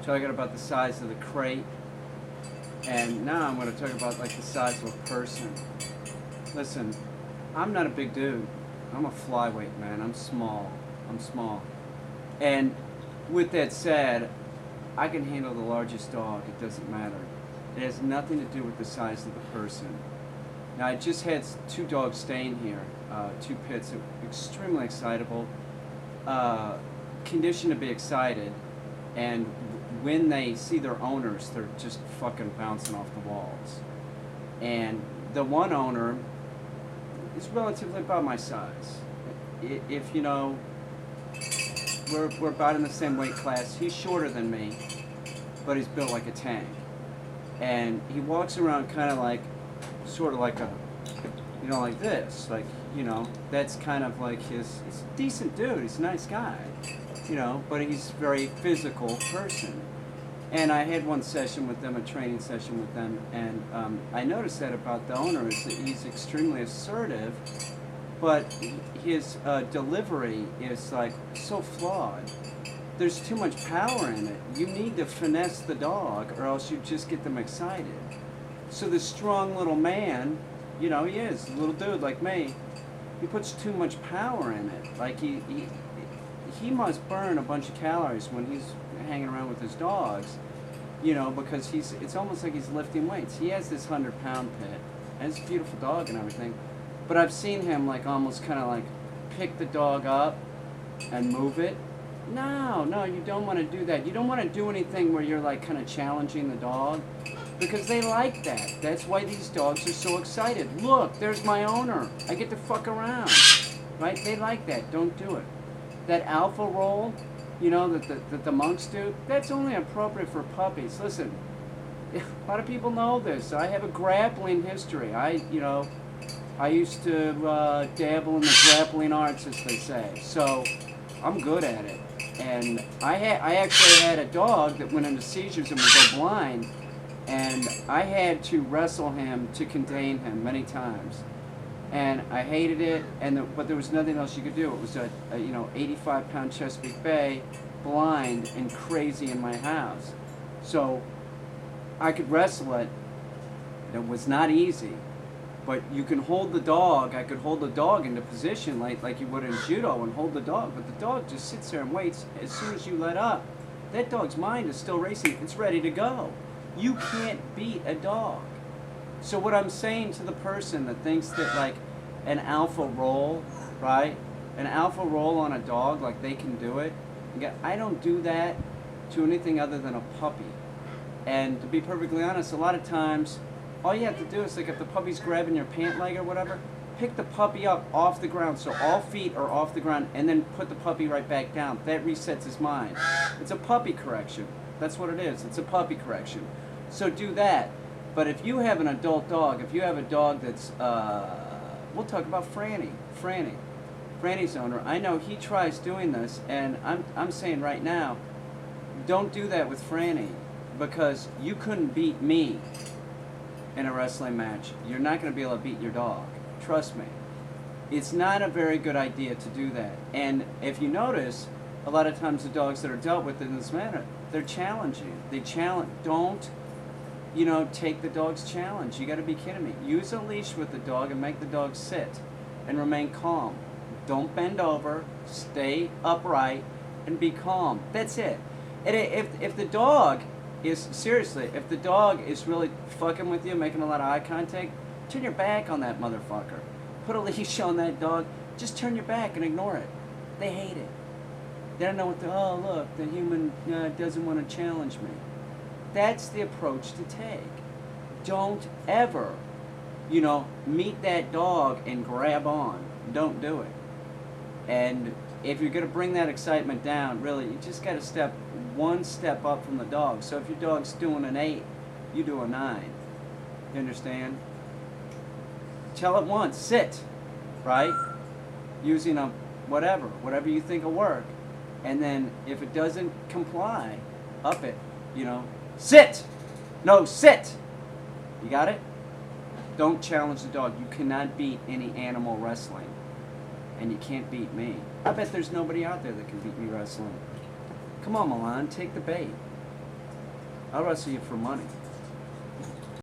talking about the size of the crate, and now I'm going to talk about like the size of a person. Listen, I'm not a big dude. I'm a flyweight, man. I'm small. I'm small. And with that said, I can handle the largest dog. It doesn't matter. It has nothing to do with the size of the person. Now, I just had two dogs staying here, two pits, extremely excitable, conditioned to be excited, and when they see their owners, they're just fucking bouncing off the walls. And the one owner is relatively about my size. If you know, we're about in the same weight class. He's shorter than me, but he's built like a tank. And he walks around kind of like, sort of like a, you know, like this. Like, you know, that's kind of like he's a decent dude. He's a nice guy, you know, but he's a very physical person. And I had one session with them, a training session with them, and I noticed that about the owner is that he's extremely assertive, but his delivery is like so flawed. There's too much power in it. You need to finesse the dog or else you just get them excited. So the strong little man, you know, he is, a little dude like me, he puts too much power in it. Like he must burn a bunch of calories when he's hanging around with his dogs, you know, because it's almost like he's lifting weights. He has this 100-pound pit, and it's a beautiful dog and everything, but I've seen him like almost kind of like pick the dog up and move it. No, you don't want to do that. You don't want to do anything where you're like kind of challenging the dog, because they like that. That's why these dogs are so excited. Look, there's my owner. I get to fuck around, right? They like that. Don't do it. That alpha roll, you know, that the monks do, that's only appropriate for puppies. Listen, a lot of people know this. I have a grappling history. I used to dabble in the grappling arts, as they say. So I'm good at it. And I actually had a dog that went into seizures and would go blind, and I had to wrestle him to contain him many times. And I hated it, but there was nothing else you could do. It was a 85-pound Chesapeake Bay, blind and crazy in my house. So I could wrestle it. It was not easy, but you can hold the dog. I could hold the dog into position like you would in judo and hold the dog, but the dog just sits there and waits. As soon as you let up, that dog's mind is still racing. It's ready to go. You can't beat a dog. So what I'm saying to the person that thinks that like an alpha roll, right? An alpha roll on a dog, like they can do it. Again, I don't do that to anything other than a puppy. And to be perfectly honest, a lot of times, all you have to do is like if the puppy's grabbing your pant leg or whatever, pick the puppy up off the ground so all feet are off the ground and then put the puppy right back down. That resets his mind. It's a puppy correction. That's what it is. It's a puppy correction. So do that. But if you have an adult dog, if you have a dog that's, we'll talk about Franny's owner. I know he tries doing this, and I'm saying right now, don't do that with Franny, because you couldn't beat me in a wrestling match. You're not going to be able to beat your dog. Trust me. It's not a very good idea to do that. And if you notice, a lot of times the dogs that are dealt with in this manner, they're challenging. Don't take the dog's challenge. You got to be kidding me. Use a leash with the dog and make the dog sit and remain calm. Don't bend over. Stay upright and be calm. That's it. And if the dog is, seriously, if the dog is really fucking with you, making a lot of eye contact, turn your back on that motherfucker. Put a leash on that dog. Just turn your back and ignore it. They hate it. They don't know look, the human doesn't want to challenge me. That's the approach to take. Don't ever, meet that dog and grab on. Don't do it. And if you're going to bring that excitement down, really, you just got to step one step up from the dog. So if your dog's doing an 8, you do a 9. You understand? Tell it once, sit, right? Using a whatever you think will work. And then if it doesn't comply, up it, Sit! No, sit! You got it? Don't challenge the dog. You cannot beat any animal wrestling. And you can't beat me. I bet there's nobody out there that can beat me wrestling. Come on, Milan, take the bait. I'll wrestle you for money.